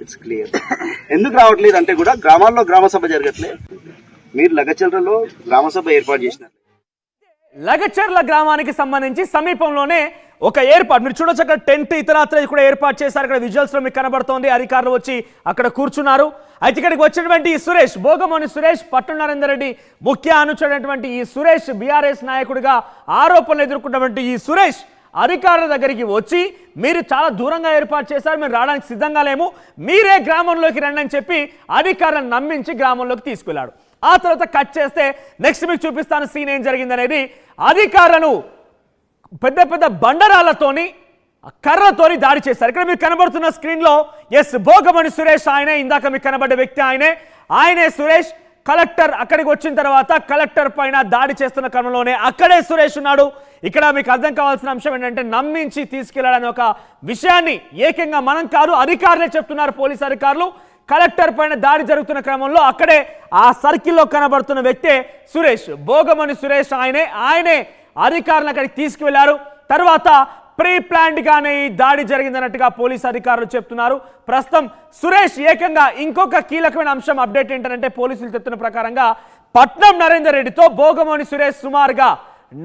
It's clear. ఎందుకు రావట్లేదు అంటే కూడా గ్రామాల్లో గ్రామ సభ జరగట్లేదు. మీరు లగచర్లలో గ్రామ సభ ఏర్పాటు చేసినారు. లగచర్ల గ్రామానికి సంబంధించి సమీపంలోనే ఒక ఏర్పాటు మీరు చూడొచ్చు. అక్కడ టెంట్ ఇతరత్ర కూడా ఏర్పాటు చేశారు. అక్కడ విజువల్స్ లో మీకు కనబడుతోంది. అధికారులు వచ్చి అక్కడ కూర్చున్నారు. అయితే ఇక్కడికి వచ్చినటువంటి ఈ సురేష్, భోగమోని సురేష్, పట్నం నరేందర్ రెడ్డి ముఖ్య అనుచరుడైనటువంటి ఈ సురేష్, బీఆర్ఎస్ నాయకుడిగా ఆరోపణలు ఎదుర్కొన్నటువంటి ఈ సురేష్ అధికారుల దగ్గరికి వచ్చి మీరు చాలా దూరంగా ఏర్పాటు చేశారు, మేము రావడానికి సిద్ధంగా లేము, మీరే గ్రామంలోకి రండి అని చెప్పి అధికారులను నమ్మించి గ్రామంలోకి తీసుకెళ్లాడు. ఆ తర్వాత కట్ చేస్తే నెక్స్ట్ మీకు చూపిస్తాను సీన్ ఏం జరిగింది అనేది. అధికారులను పెద్ద పెద్ద బండరాళ్లతోని కర్రతోని దాడి చేశారు. ఇక్కడ మీకు కనబడుతున్న స్క్రీన్ లో ఎస్ భోగమణి సురేష్ ఆయనే, ఇందాక మీకు కనబడ్డ వ్యక్తి ఆయనే సురేష్. కలెక్టర్ అక్కడికి వచ్చిన తర్వాత కలెక్టర్ పైన దాడి చేస్తున్న క్రమంలోనే అక్కడే సురేష్ ఉన్నాడు. ఇక్కడ మీకు అర్థం కావాల్సిన అంశం ఏంటంటే నమ్మించి తీసుకెళ్లాడని ఒక విషయాన్ని ఏకంగా మనం కాదు అధికారులే చెప్తున్నారు. పోలీసు అధికారులు కలెక్టర్ పైన దాడి జరుగుతున్న క్రమంలో అక్కడే ఆ సర్కిల్లో కనబడుతున్న వ్యక్తే సురేష్, భోగమణి సురేష్ ఆయనే అధికారులు అక్కడికి తీసుకువెళ్లారు. తర్వాత ప్రీ ప్లాన్డ్ గానే ఈ దాడి జరిగిందన్నట్టుగా పోలీసు అధికారులు చెప్తున్నారు. ప్రస్తుతం సురేష్ ఏకంగా ఇంకొక కీలకమైన అంశం అప్డేట్ ఏంటంటే పోలీసులు చెప్తున్న ప్రకారంగా పట్నం నరేందర్ రెడ్డితో భోగమోని సురేష్ సుమారుగా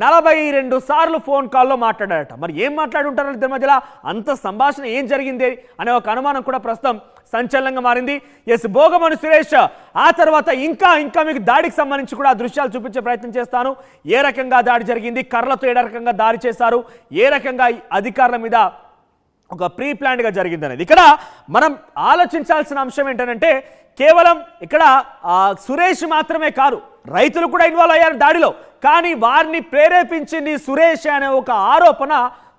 42 సార్లు ఫోన్ కాల్లో మాట్లాడారట. మరి ఏం మాట్లాడుంటారో ఇద్దరి మధ్యలో అంత సంభాషణ ఏం జరిగింది అనే ఒక అనుమానం కూడా ప్రస్తుతం సంచలనంగా మారింది. ఎస్ భోగమోని సురేష్ ఆ తర్వాత ఇంకా మీకు దాడికి సంబంధించి కూడా దృశ్యాలు చూపించే ప్రయత్నం చేస్తాను. ఏ రకంగా దాడి జరిగింది, కర్రలతో ఏ రకంగా దాడి చేశారు, ఏ రకంగా అధికారుల మీద ఒక ప్రీ ప్లాన్డ్గా జరిగింది అనేది. ఇక్కడ మనం ఆలోచించాల్సిన అంశం ఏంటంటే కేవలం ఇక్కడ సురేష్ మాత్రమే కాదు, రైతులు కూడా ఇన్వాల్వ్ అయ్యారు దాడిలో. కానీ వారిని ప్రేరేపించింది సురేష్ అనే ఒక ఆరోపణ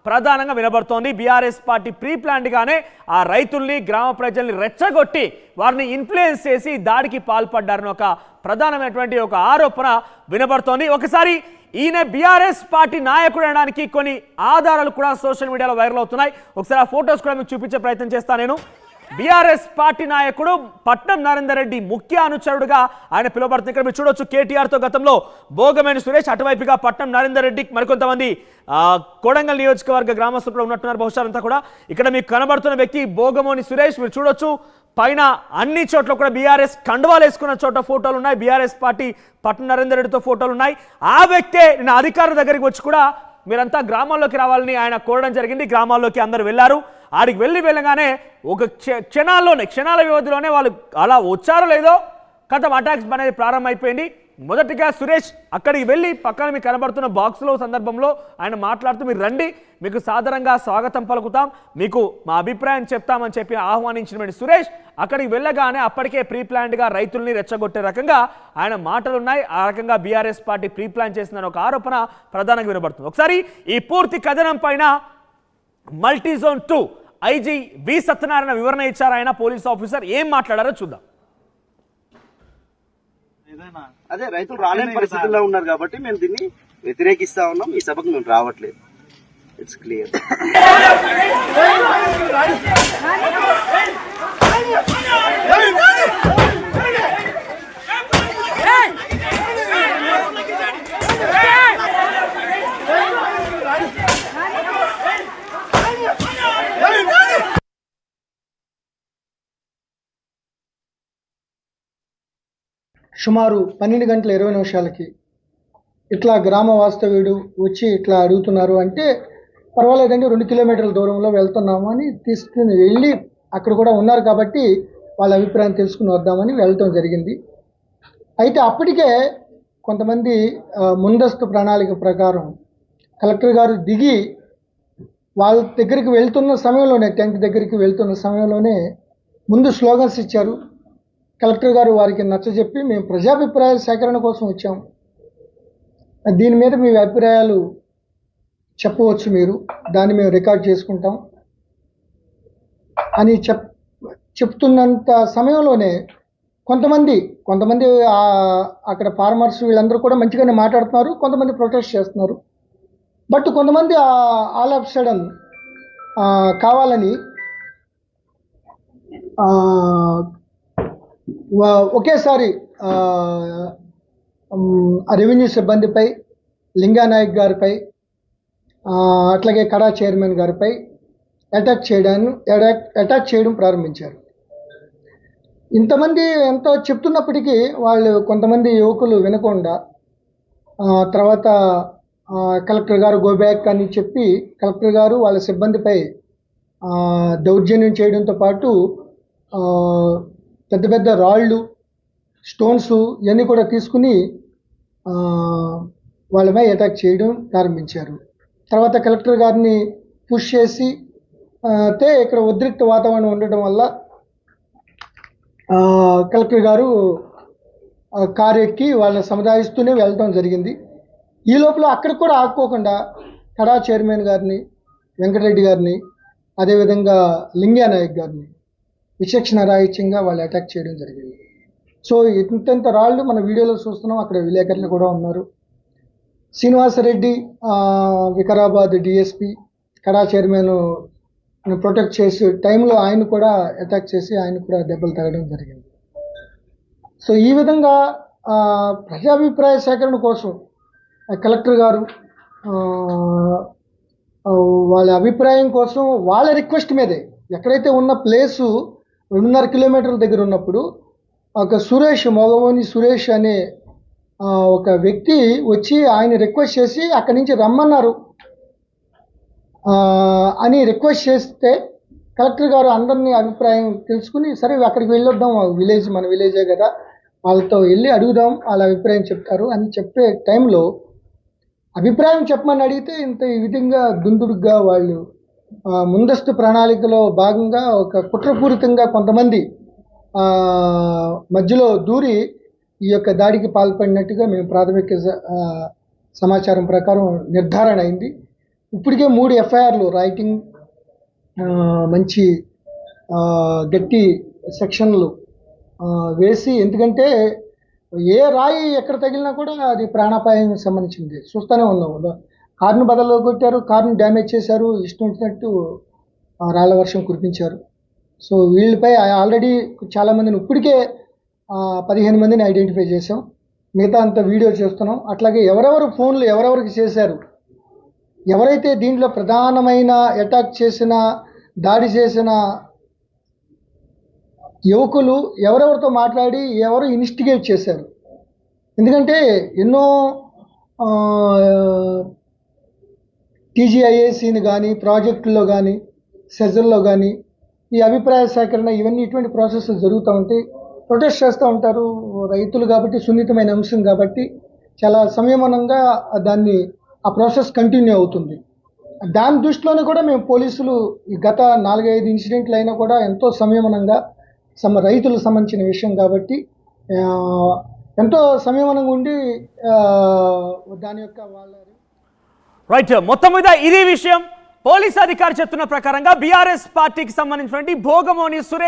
ప్రధానంగా వినబడుతోంది. బీఆర్ఎస్ పార్టీ ప్రీ ప్లాన్డ్ గానే ఆ రైతుల్ని, గ్రామ ప్రజల్ని రెచ్చగొట్టి వారిని ఇన్ఫ్లుయెన్స్ చేసి దాడికి పాల్పడ్డారని ఒక ప్రధానమైనటువంటి ఒక ఆరోపణ వినబడుతోంది. ఒకసారి ఈయన బీఆర్ఎస్ పార్టీ నాయకుడు అనడానికి కొన్ని ఆధారాలు కూడా సోషల్ మీడియాలో వైరల్ అవుతున్నాయి. ఒకసారి ఆ ఫొటోస్ కూడా మీకు చూపించే ప్రయత్నం చేస్తాను నేను. బీఆర్ఎస్ పార్టీ నాయకుడు పట్నం నరేందర్ రెడ్డి ముఖ్య అనుచరుడుగా ఆయన పిలువబడుతుంది. ఇక్కడ మీరు చూడొచ్చు కేటీఆర్తో గతంలో భోగమేని సురేష్, అటువైపుగా పట్నం నరేందర్ రెడ్డి, మరికొంతమంది కొడంగల్ నియోజకవర్గ గ్రామస్తులు కూడా ఉన్నట్టున్నారు బహుశా అంతా కూడా. ఇక్కడ మీకు కనబడుతున్న వ్యక్తి భోగమోని సురేష్. మీరు చూడొచ్చు పైన అన్ని చోట్ల కూడా బీఆర్ఎస్ కండువాలు వేసుకున్న చోట ఫోటోలు ఉన్నాయి. బీఆర్ఎస్ పార్టీ పట్నం నరేందర్ రెడ్డితో ఫోటోలు ఉన్నాయి. ఆ వ్యక్తే నేను అధికారుల దగ్గరికి వచ్చి కూడా మీరంతా గ్రామాల్లోకి రావాలని ఆయన కోరడం జరిగింది. గ్రామాల్లోకి అందరూ వెళ్ళారు. ఆడికి వెళ్ళగానే ఒక క్షణాల వ్యవధిలోనే వాళ్ళు అలా వచ్చారో లేదో కథం అటాక్స్ అనేది ప్రారంభమైపోయింది. మొదటిగా సురేష్ అక్కడికి వెళ్ళి పక్కన మీకు కనబడుతున్న బాక్స్లో సందర్భంలో ఆయన మాట్లాడుతూ మీరు రండి, మీకు సాధారణంగా స్వాగతం పలుకుతాం, మీకు మా అభిప్రాయం చెప్తామని చెప్పి ఆహ్వానించినటువంటి సురేష్ అక్కడికి వెళ్ళగానే అప్పటికే ప్రీ ప్లాన్డ్గా రైతుల్ని రెచ్చగొట్టే రకంగా ఆయన మాటలున్నాయి. ఆ రకంగా బీఆర్ఎస్ పార్టీ ప్రీ ప్లాన్ చేసిందని ఒక ఆరోపణ ప్రధానంగా వినబడుతుంది. ఒకసారి ఈ పూర్తి కథనం పైన మల్టీజోన్ 2 ఐజీ వి సత్యనారాయణ వివరణ ఇచ్చారు. ఆయన పోలీస్ ఆఫీసర్ ఏం మాట్లాడారో చూద్దాం. అదే రైతులు రాలేని పరిస్థితుల్లో ఉన్నారు కాబట్టి మేము దీన్ని వ్యతిరేకిస్తా ఉన్నాం. ఈ సభకు మేము రావట్లేదు. It's clear. సుమారు 12:20 ఇట్లా గ్రామ వాస్తవ్యుడు వచ్చి ఇట్లా అడుగుతున్నారు అంటే పర్వాలేదండి, 2 కిలోమీటర్ల దూరంలో వెళ్తున్నాము అని తీసుకుని వెళ్ళి అక్కడ కూడా ఉన్నారు కాబట్టి వాళ్ళ అభిప్రాయం తెలుసుకుని వద్దామని వెళ్ళటం జరిగింది. అయితే అప్పటికే కొంతమంది ముందస్తు ప్రణాళిక ప్రకారం కలెక్టర్ గారు దిగి వాళ్ళ దగ్గరికి వెళ్తున్న సమయంలోనే, టెంట్ దగ్గరికి వెళ్తున్న సమయంలోనే ముందు స్లోగన్స్ ఇచ్చారు. కలెక్టర్ గారు వారికి నచ్చజెప్పి మేము ప్రజాభిప్రాయ సేకరణ కోసం వచ్చాము, దీని మీద మీ అభిప్రాయాలు చెప్పవచ్చు, మీరు దాన్ని మేము రికార్డ్ చేసుకుంటాం అని చెప్తున్నంత సమయంలోనే కొంతమంది అక్కడ ఫార్మర్స్ వీళ్ళందరూ కూడా మంచిగానే మాట్లాడుతున్నారు, కొంతమంది ప్రొటెస్ట్ చేస్తున్నారు. బట్ కొంతమంది ఆల్ ఆఫ్ సడన్ కావాలని ఒకేసారి రెవెన్యూ సిబ్బందిపై, లింగానాయక్ గారిపై, అట్లాగే కడా చైర్మన్ గారిపై అటాక్ చేయడం ప్రారంభించారు. ఇంతమంది ఎంతో చెప్తున్నప్పటికీ వాళ్ళు కొంతమంది యువకులు వినకుండా తర్వాత కలెక్టర్ గారు గో బ్యాక్ అని చెప్పి కలెక్టర్ గారు వాళ్ళ సిబ్బందిపై దౌర్జన్యం చేయడంతో పాటు పెద్ద పెద్ద రాళ్ళు, స్టోన్స్ ఇవన్నీ కూడా తీసుకుని వాళ్ళపై అటాక్ చేయడం ప్రారంభించారు. తర్వాత కలెక్టర్ గారిని పుష్ చేసి ఇక్కడ ఉద్రిక్త వాతావరణం ఉండటం వల్ల కలెక్టర్ గారు కారు ఎక్కి వాళ్ళని సముదాయిస్తూనే వెళ్ళడం జరిగింది. ఈ లోపల అక్కడికి కూడా ఆపుకోకుండా కడా చైర్మన్ గారిని, వెంకటరెడ్డి గారిని, అదేవిధంగా లింగానాయక్ గారిని విచక్షణ రాహిత్యంగా వాళ్ళు అటాక్ చేయడం జరిగింది. సో ఇంత రాళ్ళు మన వీడియోలో చూస్తున్నాం. అక్కడ విలేకరులు కూడా ఉన్నారు. శ్రీనివాసరెడ్డి వికారాబాద్ డిఎస్పి కడా చైర్మన్ ప్రొటెక్ట్ చేసే టైంలో ఆయన కూడా అటాక్ చేసి ఆయన కూడా దెబ్బలు తగడం జరిగింది. సో ఈ విధంగా ప్రజాభిప్రాయ సేకరణ కోసం కలెక్టర్ గారు వాళ్ళ అభిప్రాయం కోసం వాళ్ళ రిక్వెస్ట్ మీదే ఎక్కడైతే ఉన్న ప్లేసు 2.5 కిలోమీటర్ల దగ్గర ఉన్నప్పుడు ఒక మొగవోని సురేష్ అనే ఒక వ్యక్తి వచ్చి ఆయన రిక్వెస్ట్ చేసి అక్కడి నుంచి రమ్మన్నారు అని రిక్వెస్ట్ చేస్తే కలెక్టర్ గారు అందరినీ అభిప్రాయం తెలుసుకుని సరే అక్కడికి వెళ్ళొద్దాం, మన విలేజే కదా, వాళ్ళతో వెళ్ళి అడుగుదాం, వాళ్ళ అభిప్రాయం చెప్తారు అని చెప్పే టైంలో అభిప్రాయం చెప్పమని అడిగితే ఈ విధంగా దుందుడుగా వాళ్ళు ముందస్తు ప్రణాళికలో భాగంగా ఒక కుట్రపూరితంగా కొంతమంది మధ్యలో దూరి ఈ యొక్క దాడికి పాల్పడినట్టుగా మేము ప్రాథమిక సమాచారం ప్రకారం నిర్ధారణ అయింది. ఇప్పటికే 3 ఎఫ్ఐఆర్లు రైటింగ్ మంచి గట్టి సెక్షన్లు వేసి, ఎందుకంటే ఏ రాయి ఎక్కడ తగిలినా కూడా అది ప్రాణాపాయం సంబంధించింది. చూస్తూనే ఉన్నాం. కారును బదల్లో కొట్టారు, కారును డ్యామేజ్ చేశారు, ఇష్టం వచ్చినట్టు రాళ్ల వర్షం కురిపించారు. సో వీళ్ళపై ఆల్రెడీ చాలామందిని ఇప్పటికే 15 మందిని ఐడెంటిఫై చేసాం. మిగతా అంతా వీడియో చేస్తున్నాం. అట్లాగే ఎవరెవరు ఫోన్లు ఎవరెవరికి చేశారు, ఎవరైతే దీంట్లో ప్రధానమైన అటాక్ చేసిన దాడి చేసిన యువకులు ఎవరెవరితో మాట్లాడి ఎవరు ఇన్వెస్టిగేట్ చేశారు. ఎందుకంటే ఎన్నో టీజీఐఏసీని కానీ ప్రాజెక్టుల్లో కానీ సెజల్లో కానీ ఈ అభిప్రాయ సేకరణ ఇటువంటి ప్రాసెస్ జరుగుతూ ఉంటాయి. ప్రొటెస్ట్ చేస్తూ ఉంటారు రైతులు కాబట్టి, సున్నితమైన అంశం కాబట్టి చాలా సంయమనంగా ఆ ప్రాసెస్ కంటిన్యూ అవుతుంది. దాని దృష్టిలోనే కూడా మేము పోలీసులు గత 4-5 ఇన్సిడెంట్లు అయినా కూడా ఎంతో సంయమనంగా రైతులకు సంబంధించిన విషయం కాబట్టి ఎంతో సంయమనంగా ఉండి దాని యొక్క వాళ్ళ రైట్. మొత్తం మీద ఇది విషయం. పోలీస్ అధికారి చెప్తున్న ప్రకారంగా బీఆర్ఎస్ పార్టీకి సంబంధించినటువంటి భోగమోని సురేష్